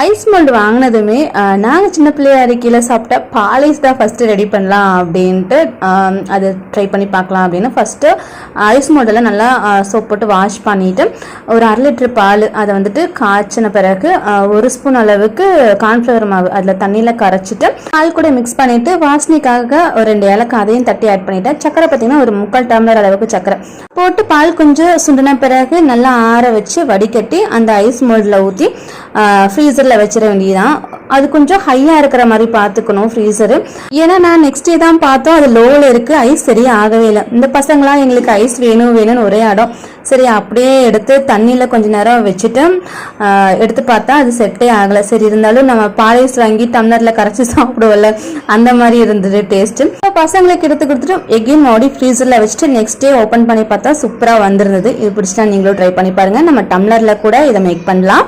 Ice mould வாங்கினதுமே நாங்கள் சின்ன பிள்ளையா இருக்கையில் சாப்பிட்ட பாலைஸ் தான் ஃபஸ்ட்டு ரெடி பண்ணலாம் அப்படின்ட்டு அதை ட்ரை பண்ணி பார்க்கலாம் அப்படின்னு ஃபஸ்ட்டு ஐஸ் மோல்டெல்லாம் நல்லா சோப் போட்டு வாஷ் பண்ணிவிட்டு ஒரு 1/2 லிட்டர் பால் அதை வந்துட்டு காய்ச்சின பிறகு 1 ஸ்பூன் அளவுக்கு கார்ன்ஃப்ளவர் மாவு அதில் தண்ணியில் கரைச்சிட்டு பால் கூட மிக்ஸ் பண்ணிவிட்டு வாசனைக்காக ஒரு 2 ஏலக்காய் அதையும் தட்டி ஆட் பண்ணிவிட்டேன். சக்கரை பார்த்திங்கன்னா ஒரு 3/4 டம்ளர் அளவுக்கு சக்கரை போட்டு பால் கொஞ்சம் சுண்டின பிறகு நல்லா ஆற வச்சு வடிகட்டி அந்த ஐஸ் மோல்டில் ஊற்றி ஃப்ரீசரில் வச்சிட வேண்டியதான். அது கொஞ்சம் ஹையாக இருக்கிற மாதிரி பார்த்துக்கணும் ஃப்ரீசரு. ஏன்னா நான் நெக்ஸ்ட் டே தான் பார்த்தோம் அது லோவில் இருக்குது, ஐஸ் சரியாக ஆகவே இல்லை. இந்த பசங்களாம் எங்களுக்கு ஐஸ் வேணும்னு ஒரே இடம். சரி அப்படியே எடுத்து தண்ணியில் கொஞ்சம் நேரம் வச்சுட்டு எடுத்து பார்த்தா அது செட்டே ஆகலை. சரி இருந்தாலும் நம்ம பாலைஸ் வாங்கி டம்ளரில் கரைச்சி சாப்பிடுவோம்ல, அந்த மாதிரி இருந்தது டேஸ்ட்டு. பசங்களுக்கு எடுத்து கொடுத்துட்டு எகைன் மறுபடியும் ஃப்ரீசரில் வச்சுட்டு நெக்ஸ்ட் டே ஓப்பன் பண்ணி பார்த்தா சூப்பராக வந்திருந்தது. இது பிடிச்சிட்டா நீங்களும் ட்ரை பண்ணி பாருங்கள். நம்ம டம்ளரில் கூட இதை மேக் பண்ணலாம்.